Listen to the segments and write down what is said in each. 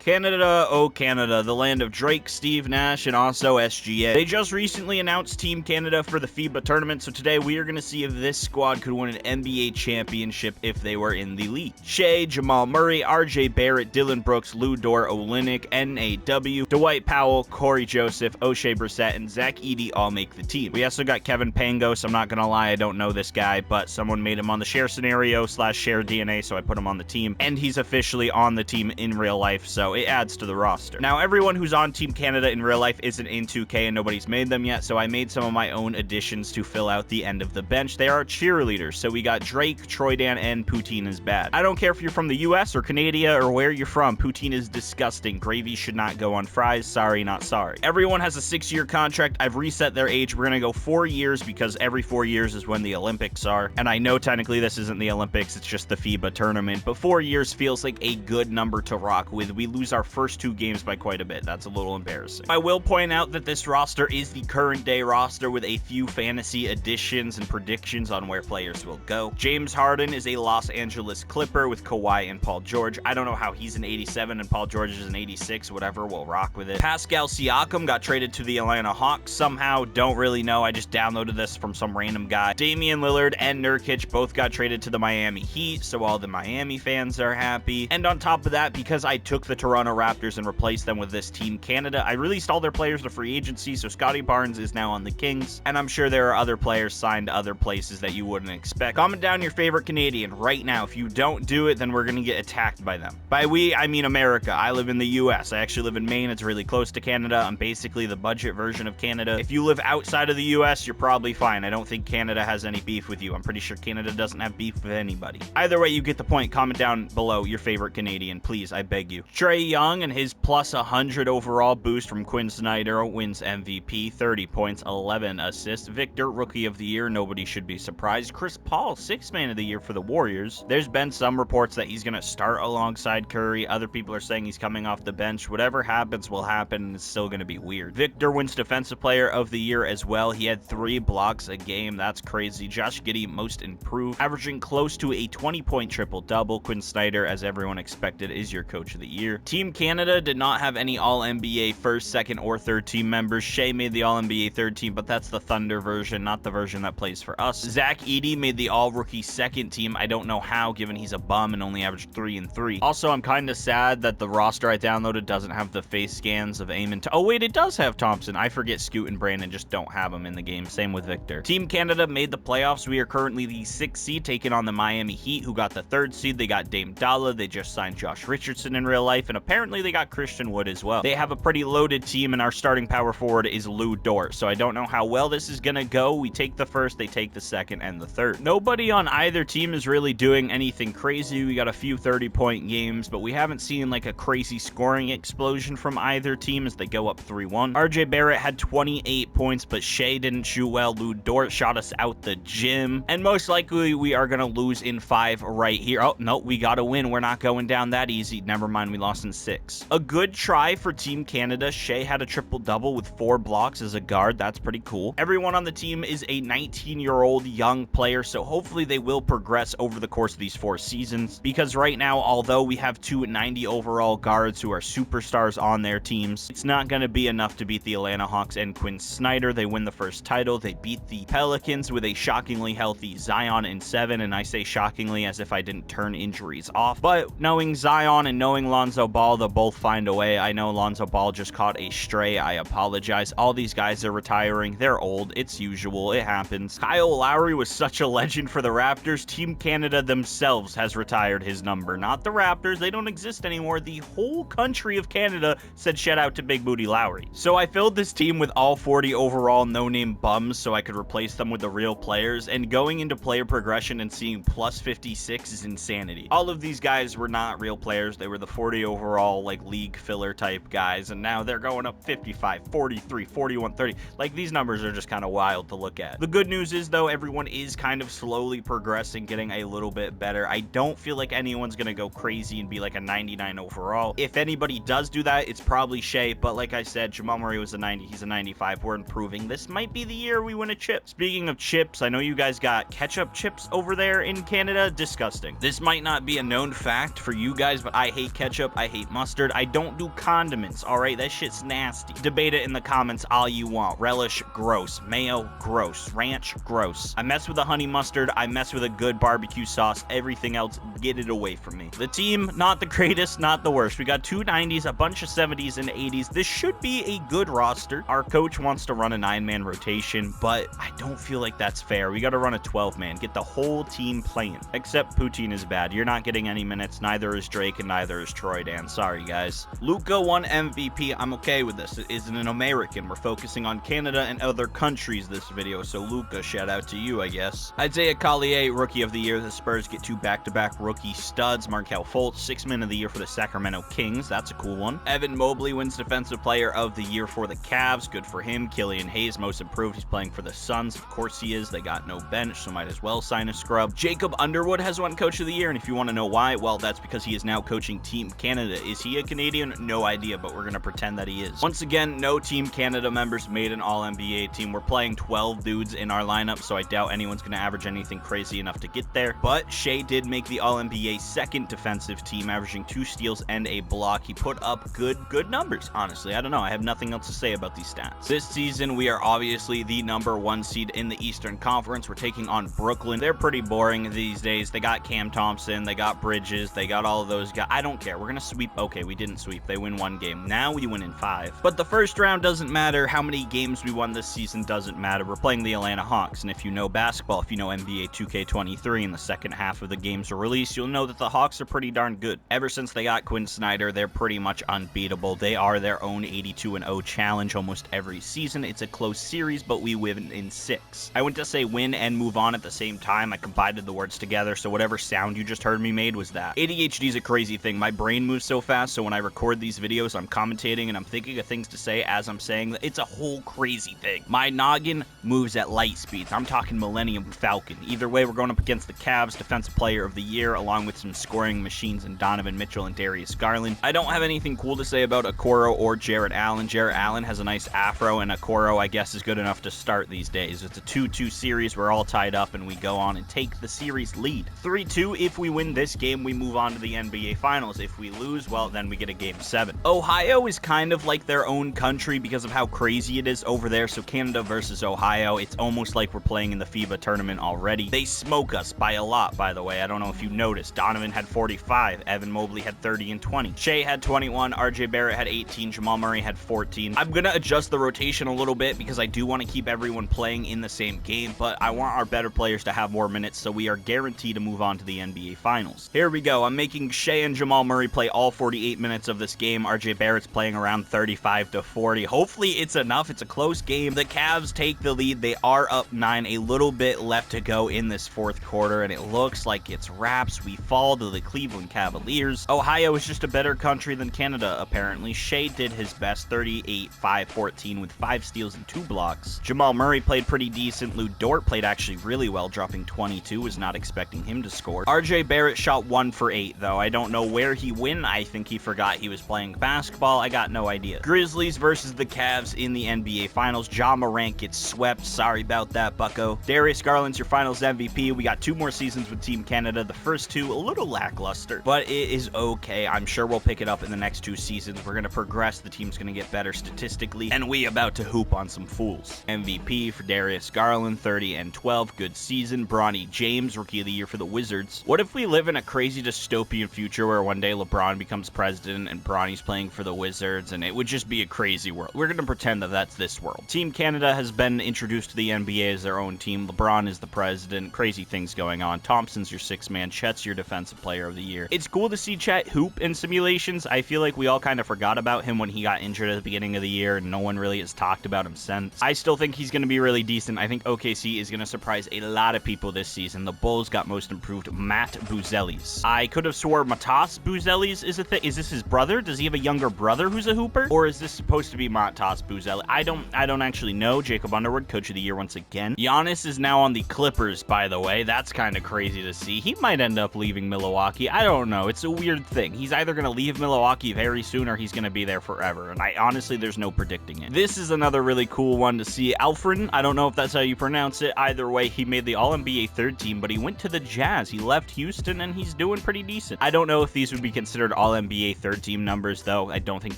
Canada, oh Canada, the land of Drake, Steve Nash, and also SGA. They just recently announced Team Canada for the FIBA tournament, so today we are going to see if this squad could win an NBA championship if they were in the league. Shai, Jamal Murray, RJ Barrett, Dillon Brooks, Dort, Olynyk, NAW, Dwight Powell, Cory Joseph, Oshae Brissett, and Edey all make the team. We also got Kevin Pangos. I'm not going to lie, I don't know this guy, but someone made him on the share scenario / share DNA, so I put him on the team, and he's officially on the team in real life, so it adds to the roster. Now, everyone who's on Team Canada in real life isn't in 2K, and nobody's made them yet, so I made some of my own additions to fill out the end of the bench. They are cheerleaders, so we got Drake, Troydan, and Poutine is bad. I don't care if you're from the US or Canada or where you're from, Poutine is disgusting. Gravy should not go on fries. Sorry, not sorry. Everyone has a 6-year contract. I've reset their age. We're gonna go 4 years because every 4 years is when the Olympics are, and I know technically this isn't the Olympics, it's just the FIBA tournament, but 4 years feels like a good number to rock with. We lose our first 2 games by quite a bit. That's a little embarrassing. I will point out that this roster is the current day roster with a few fantasy additions and predictions on where players will go. James Harden is a Los Angeles Clipper with Kawhi and Paul George. I don't know how he's an 87 and Paul George is an 86. Whatever, we'll rock with it. Pascal Siakam got traded to the Atlanta Hawks somehow. Don't really know. I just downloaded this from some random guy. Damian Lillard and Nurkic both got traded to the Miami Heat, so all the Miami fans are happy. And on top of that, because I took the Toronto Raptors and replaced them with this Team Canada, I released all their players to free agency, so Scotty Barnes is now on the Kings, and I'm sure there are other players signed to other places that you wouldn't expect. Comment down your favorite Canadian right now. If you don't do it, then we're gonna get attacked by them. By we, I mean America. I live in the US. I actually live in Maine. It's really close to Canada. I'm basically the budget version of Canada. If you live outside of the US, you're probably fine. I don't think Canada has any beef with you. I'm pretty sure Canada doesn't have beef with anybody. Either way, you get the point. Comment down below your favorite Canadian, please. I beg you. Trae Young and his plus 100 overall boost from Quinn Snyder wins MVP, 30 points, 11 assists. Victor, Rookie of the Year. Nobody should be surprised. Chris Paul, 6th Man of the Year for the Warriors. There's been some reports that he's going to start alongside Curry. Other people are saying he's coming off the bench. Whatever happens will happen, and it's still going to be weird. Victor wins Defensive Player of the Year as well. He had 3 blocks a game. That's crazy. Josh Giddey, Most Improved, averaging close to a 20-point triple-double. Quinn Snyder, as everyone expected, is your Coach of the Year. Team Canada did not have any All-NBA first, second, or third team members. Shai made the All-NBA third team, but that's the Thunder version, not the version that plays for us. Edey made the All-Rookie second team. I don't know how, given he's a bum and only averaged 3 and 3. Also, I'm kind of sad that the roster I downloaded doesn't have the face scans of Eamon. Oh wait, it does have Thompson. I forget Scoot and Brandon just don't have them in the game. Same with Victor. Team Canada made the playoffs. We are currently the 6th seed, taking on the Miami Heat, who got the 3rd seed. They got Dame Dalla. They just signed Josh Richardson in real life, and apparently they got Christian Wood as well. They have a pretty loaded team, and our starting power forward is Dort, so I don't know how well this is gonna go. We take the 1st, they take the 2nd, and the 3rd. Nobody on either team is really doing anything crazy. We got a few 30-point games, but we haven't seen like a crazy scoring explosion from either team as they go up 3-1. RJ Barrett had 28 points, but Shai didn't shoot well. Dort shot us out the gym, and most likely we are gonna lose in 5 right here. Oh no, we gotta win. We're not going down that easy. Never mind, we lost in 6. A good try for Team Canada. Shai had a triple-double with 4 blocks as a guard. That's pretty cool. Everyone on the team is a 19-year-old young player, so hopefully they will progress over the course of these 4 seasons, because right now, although we have 2 90 overall guards who are superstars on their teams, it's not going to be enough to beat the Atlanta Hawks and Quinn Snyder. They win the first title. They beat the Pelicans with a shockingly healthy Zion in 7, and I say shockingly as if I didn't turn injuries off, but knowing Zion and knowing Lonzo Ball, they'll both find a way. I know Lonzo Ball just caught a stray. I apologize. All these guys are retiring. They're old. It's usual. It happens. Kyle Lowry was such a legend for the Raptors. Team Canada themselves has retired his number. Not the Raptors. They don't exist anymore. The whole country of Canada said shout out to Big Booty Lowry. So I filled this team with all 40 overall no-name bums so I could replace them with the real players, and going into player progression and seeing plus 56 is insanity. All of these guys were not real players. They were the 40 overall, like, league filler type guys, and now they're going up 55, 43, 41, 30. Like, these numbers are just kind of wild to look at. The good news is, though, everyone is kind of slowly progressing, getting a little bit better. I don't feel like anyone's gonna go crazy and be like a 99 overall. If anybody does do that, it's probably Shai, but like I said, Jamal Murray was a 90, he's a 95. We're improving. This might be the year we win a chip. Speaking of chips, I know you guys got ketchup chips over there in Canada. Disgusting. This might not be a known fact for you guys, but I hate ketchup. I hate mustard. I don't do condiments, alright? That shit's nasty. Debate it in the comments all you want. Relish, gross. Mayo, gross. Ranch, gross. I mess with a honey mustard. I mess with a good barbecue sauce. Everything else, get it away from me. The team, not the greatest, not the worst. We got two 90s, a bunch of 70s and 80s. This should be a good roster. Our coach wants to run a 9-man rotation, but I don't feel like that's fair. We got to run a 12-man. Get the whole team playing. Except Poutine is bad. You're not getting any minutes. Neither is Drake and neither is Troy Dan. Sorry, guys. Luka won MVP. I'm okay with this. It isn't an American. We're focusing on Canada and other countries this video, so Luka, shout out to you, I guess. Isaiah Collier, Rookie of the Year. The Spurs get two back-to-back rookie studs. Markelle Fultz, 6th Man of the Year for the Sacramento Kings. That's a cool one. Evan Mobley wins Defensive Player of the Year for the Cavs. Good for him. Killian Hayes, Most Improved. He's playing for the Suns. Of course he is. They got no bench, so might as well sign a scrub. Jacob Underwood has won Coach of the Year, and if you want to know why, well, that's because he is now coaching Team Canada. Is he a Canadian? No idea, but we're going to pretend that he is. Once again, no Team Canada members made an All-NBA team. We're playing 12 dudes in our lineup, so I doubt anyone's going to average anything crazy enough to get there. But Shai did make the All-NBA second defensive team, averaging 2 steals and a block. He put up good numbers, honestly. I don't know. I have nothing else to say about these stats. This season, we are obviously the #1 seed in the Eastern Conference. We're taking on Brooklyn. They're pretty boring these days. They got Cam Thompson. They got Bridges. They got all of those guys. I don't care. We're going to sweep. Okay, we didn't sweep. They win 1 game. Now we win in 5. But the first round doesn't matter. How many games we won this season doesn't matter. We're playing the Atlanta Hawks. And if you know basketball, if you know NBA 2K23 and the second half of the games are released, you'll know that the Hawks are pretty darn good. Ever since they got Quinn Snyder, they're pretty much unbeatable. They are their own 82-0 challenge almost every season. It's a close series, but we win in 6. I went to say win and move on at the same time. I combined the words together, so whatever sound you just heard me made was that. ADHD is a crazy thing. My brain moves so fast, so when I record these videos, I'm commentating and I'm thinking of things to say as I'm saying that. It's a whole crazy thing. My noggin moves at light speeds. I'm talking Millennium Falcon. Either way, we're going up against the Cavs Defensive Player of the Year, along with some scoring machines in Donovan Mitchell and Darius Garland. I don't have anything cool to say about Okoro or Jarrett Allen. Jarrett Allen has a nice afro, and Okoro, I guess, is good enough to start these days. It's a 2-2 series. We're all tied up, and we go on and take the series lead. 3-2. If we win this game, we move on to the NBA Finals. If we lose, well, then we get a Game 7. Ohio is kind of like their own country because of how crazy it is over there. So Canada versus Ohio, it's almost like we're playing in the FIBA tournament already. They smoke us by a lot, by the way. I don't know if you noticed. Donovan had 45. Evan Mobley had 30 and 20. Shai had 21. RJ Barrett had 18. Jamal Murray had 14. I'm going to adjust the rotation a little bit because I do want to keep everyone playing in the same game, but I want our better players to have more minutes, so we are guaranteed to move on to the NBA Finals. Here we go. I'm making Shai and Jamal Murray play all 48 minutes of this game. RJ Barrett's playing around 35 to 40. Hopefully it's enough. It's a close game. The Cavs take the lead. They are up 9. A little bit left to go in this 4th quarter, and it looks like it's wraps. We fall to the Cleveland Cavaliers. Ohio is just a better country than Canada, apparently. Shai did his best, 38, 5, 14 with 5 steals and 2 blocks. Jamal Murray played pretty decent. Dort played actually really well, dropping 22. Was not expecting him to score. RJ Barrett shot 1 for 8, though. I don't know where he went. I think he forgot he was playing basketball. I got no idea. Grizzlies versus the Cavs in the NBA Finals. Ja Morant gets swept. Sorry about that, bucko. Darius Garland's your Finals MVP. We got 2 more seasons with Team Canada. The first 2, a little lackluster, but it is okay. I'm sure we'll pick it up in the next 2 seasons. We're going to progress. The team's going to get better statistically, and we about to hoop on some fools. MVP for Darius Garland, 30 and 12. Good season. Bronny James, Rookie of the Year for the Wizards. What if we live in a crazy dystopian future where one day LeBron becomes president and Bronny's playing for the Wizards, and it would just be a crazy world? We're going to pretend that that's this world. Team Canada has been introduced to the NBA as their own team. LeBron is the president. Crazy things going on. Thompson's your 6th man. Chet's your Defensive Player of the Year. It's cool to see Chet hoop in simulations. I feel like we all kind of forgot about him when he got injured at the beginning of the year, and no one really has talked about him since. I still think he's going to be really decent. I think OKC is going to surprise a lot of people this season. The Bulls got Most Improved Matt Buzelis. I could have swore Matas Buzelis is a thing. Is this his brother? Does he have a younger brother who's a hooper? Or is this supposed to be Matas Buzelis? I don't actually know. Jacob Underwood, Coach of the Year once again. Giannis is now on the Clippers, by the way. That's kind of crazy to see. He might end up leaving Milwaukee. I don't know. It's a weird thing. He's either going to leave Milwaukee very soon or he's going to be there forever. And I honestly, there's no predicting it. This is another really cool one to see. Alfred, I don't know if that's how you pronounce it. Either way, he made the All-NBA 3rd team, but he went to the Jazz. He left Houston, and he's doing pretty decent. I don't know if these would be considered All-NBA third-team numbers, though. I don't think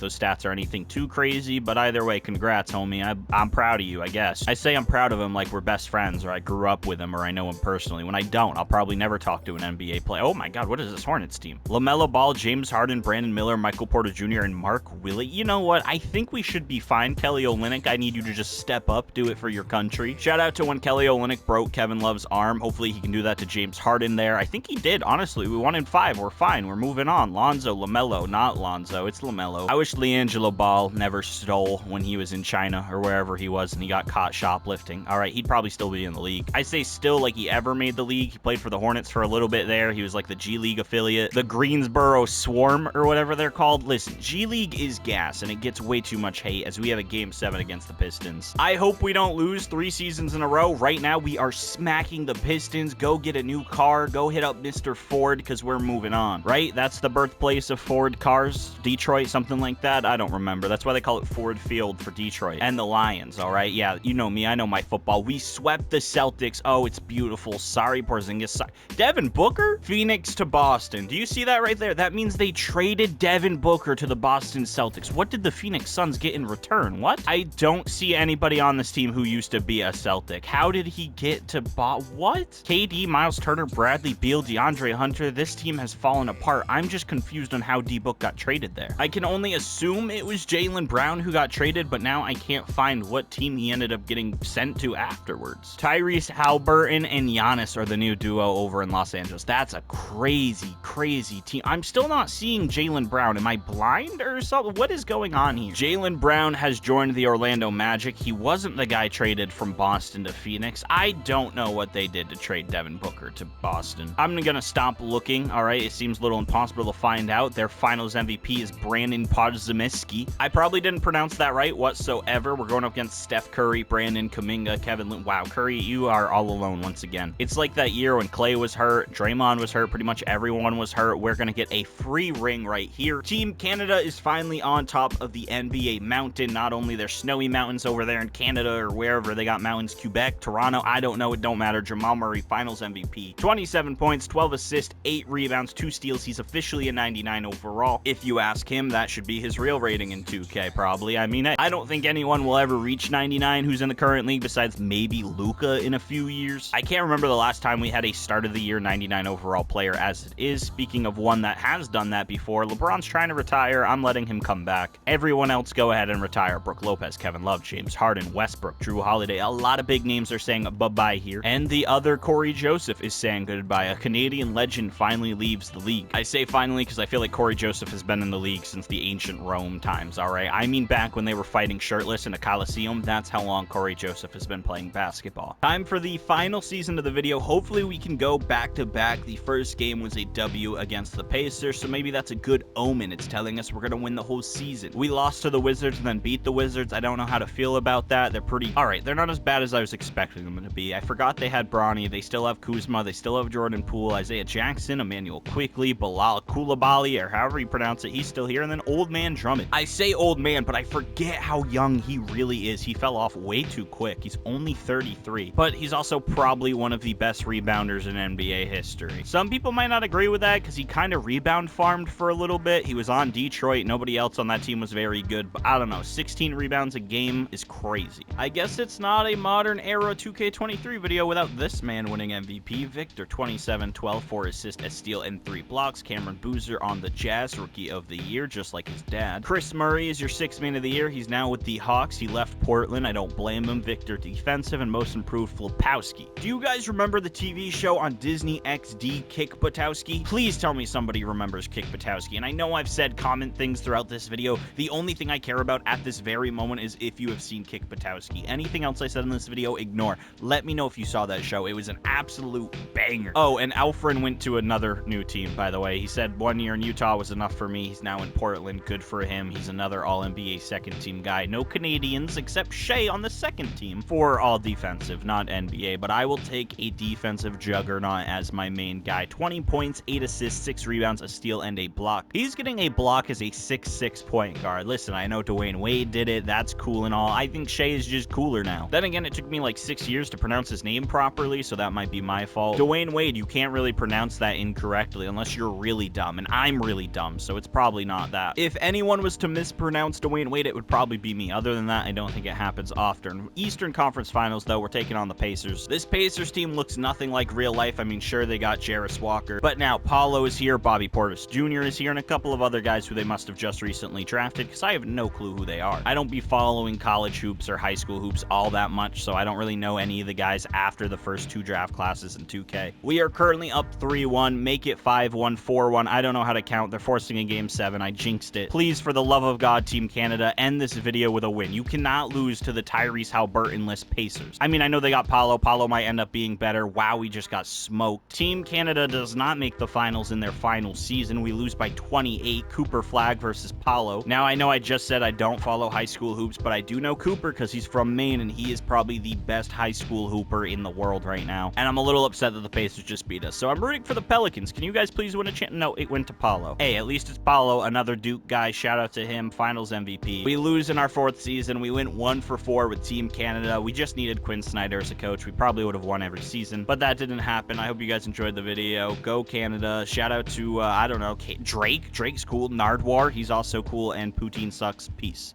those stats are anything too crazy, but either way, congrats, homie. I'm proud of you, I guess. I say I'm proud of him like we're best friends, or I grew up with him, or I know him personally. When I don't, I'll probably never talk to an NBA player. Oh my god, what is this Hornets team? LaMelo Ball, James Harden, Brandon Miller, Michael Porter Jr., and Mark Willie. You know what? I think we should be fine. Kelly Olynyk, I need you to just step up, do it for your country. Shout out to when Kelly Olynyk broke Kevin Love's arm. Hopefully he can do that to James Harden there. I think he did, honestly. We won in 5. We're fine. We're moving on. Lonzo, LaMelo, not Lonzo. It's LaMelo. I wish LiAngelo Ball never stole when he was in China or wherever he was and he got caught shoplifting. All right, he'd probably still be in the league. I say still like he ever made the league. He played for the Hornets for a little bit there. He was like the G League affiliate, the Greensboro Swarm or whatever they're called. Listen, G League is gas and it gets way too much hate as we have a Game 7 against the Pistons. I hope we don't lose 3 seasons in a row. Right now, we are smacking the Pistons. Go get a new car. Go hit up Mr. Ford because we're moving on, right? That's the birthplace of Ford cars. Detroit, something like that. I don't remember. That's why they call it Ford Field for Detroit. And the Lions, all right? Yeah, you know me. I know my football. We swept the Celtics. Oh, it's beautiful. Sorry, Porzingis. Devin Booker? Phoenix to Boston. Do you see that right there? That means they traded Devin Booker to the Boston Celtics. What did the Phoenix Suns get in return? What? I don't see anybody on this team who used to be a Celtic. How did he get to what? KD, Miles Turner, Bradley Beal, DeAndre Hunter. This team has fallen apart. I'm just confused on how D-Book got traded there. I can only assume it was Jaylen Brown who got traded, but now I can't find what team he ended up getting sent to afterwards. Tyrese Halliburton and Giannis are the new duo over in Los Angeles. That's a crazy, crazy team. I'm still not seeing Jaylen Brown. Am I blind or something? What is going on here? Jaylen Brown has joined the Orlando Magic. He wasn't the guy traded from Boston to Phoenix. I don't know what they did to trade Devin Booker to Boston. I'm gonna stop looking, all right? It seems a little impossible to find out. Their finals MVP is Brandon Podziemski. I probably didn't pronounce that right whatsoever. We're going up against Steph Curry, Brandon Kuminga, Kevin Lin. Wow, Curry, you are all alone once again. It's like that year when Clay was hurt, Draymond was hurt, pretty much everyone was hurt. We're gonna get a free ring right here. Team Canada is finally on top of the NBA mountain. Not only there's snowy mountains over there in Canada or wherever they got mountains, Quebec, Toronto, I don't know, it don't matter. Jamal Murray, finals MVP. 27 points, 12 assists, 8 rebounds, 2 steals. He's officially a 99 overall. If you ask him, that should be his real rating in 2K, probably. I mean, I don't think anyone will ever reach 99 who's in the current league besides maybe Luka in a few years. I can't remember the last time we had a start of the year 99 overall player as it is. Speaking of one that has done that before, LeBron's trying to retire. I'm letting him come back. Everyone else go ahead and retire. Brook Lopez, Kevin Love, James Harden, Westbrook, Drew Holiday. A lot of big names are saying bye-bye here. And the other Cory Joseph is saying goodbye. A Canadian legend finally leaves the league. I say finally because I feel like Cory Joseph has been in the league since the ancient Rome times, all right? I mean back when they were fighting shirtless in a Coliseum. That's how long Cory Joseph has been playing basketball. Time for the final season of the video. Hopefully we can go back-to-back. The first game was a W against the Pacers, so maybe that's a good omen. It's telling us we're going to win the whole season. We lost to the Wizards and then beat the Wizards. I don't know how to feel about that. They're pretty... All right, they're not as bad as I was expecting them to be. I forgot they had Bronny. They still have Kuzma. They still have Jordan Poole, Isaiah Jackson, Emmanuel Quickley, Bilal Coulibaly, or however you pronounce it. He's still here. And then Old Man Drummond. I say old man, but I forget how young he really is. He fell off way too quick. He's only 33, but he's also probably one of the best rebounders in NBA history. Some people might not agree with that because he kind of rebound farmed for a little bit. He was on Detroit. Nobody else on that team was very good, but I don't know. 16 rebounds a game is crazy. I guess it's not a modern era 2K23 video without this man winning MVP. Victor, 27-12, 4 assists, a steal, and 3 blocks. Cameron Boozer on the Jazz, Rookie of the Year, just like his dad. Chris Murray is your 6th man of the year. He's now with the Hawks. He left Portland. I don't blame him. Victor, defensive and most improved, Flipowski. Do you guys remember the TV show on Disney XD, Kick Buttowski? Please tell me somebody remembers Kick Buttowski. And I know I've said comment things throughout this video. The only thing I care about at this very moment is if you have seen Kick Buttowski. Anything else I said in this video, ignore. Let me know if you saw that show. It was an absolute banger. Oh, and Alfred went to another new team, by the way. He said 1 year in Utah was enough for me. He's now in Portland. Good for him. He's another All-NBA second-team guy. No Canadians except Shai on the second team for all defensive, not NBA. But I will take a defensive juggernaut as my main guy. 20 points, 8 assists, 6 rebounds, a steal, and a block. He's getting a block as a 6'6" point guard. Listen, I know Dwayne Wade did it. That's cool and all. I think Shai is just cooler now. Then again, it took me like 6 years to pronounce his name properly, so that might be my fault. Dwayne Wade, you can't really pronounce that incorrectly unless you're really dumb, and I'm I'm really dumb, so it's probably not that. If anyone was to mispronounce Dwayne Wade, it would probably be me. Other than that, I don't think it happens often. Eastern Conference Finals, though, we're taking on the Pacers. This Pacers team looks nothing like real life. I mean, sure, they got Jarris Walker, but now Paolo is here, Bobby Portis Jr. is here, and a couple of other guys who they must have just recently drafted, because I have no clue who they are. I don't be following college hoops or high school hoops all that much, so I don't really know any of the guys after the first two draft classes in 2K. We are currently up 3-1, make it 5-1, 4-1. I don't know how to count. They're forcing a game 7. I jinxed it. Please, for the love of God, Team Canada, end this video with a win. You cannot lose to the Tyrese Haliburton-less Pacers. I mean, I know they got Paolo. Paolo might end up being better. Wow, we just got smoked. Team Canada does not make the finals in their final season. We lose by 28. Cooper Flag versus Paolo. Now, I know I just said I don't follow high school hoops, but I do know Cooper because he's from Maine, and he is probably the best high school hooper in the world right now. And I'm a little upset that the Pacers just beat us. So I'm rooting for the Pelicans. Can you guys please win a chance? No, it went to Paolo. Hey, at least it's Paolo, another Duke guy. Shout out to him. Finals MVP. We lose in our 4th season. We went 1-for-4 with Team Canada. We just needed Quinn Snyder as a coach. We probably would have won every season, but that didn't happen. I hope you guys enjoyed the video. Go Canada. Shout out to, I don't know, Drake. Drake's cool. Nardwar, he's also cool, and Poutine sucks. Peace.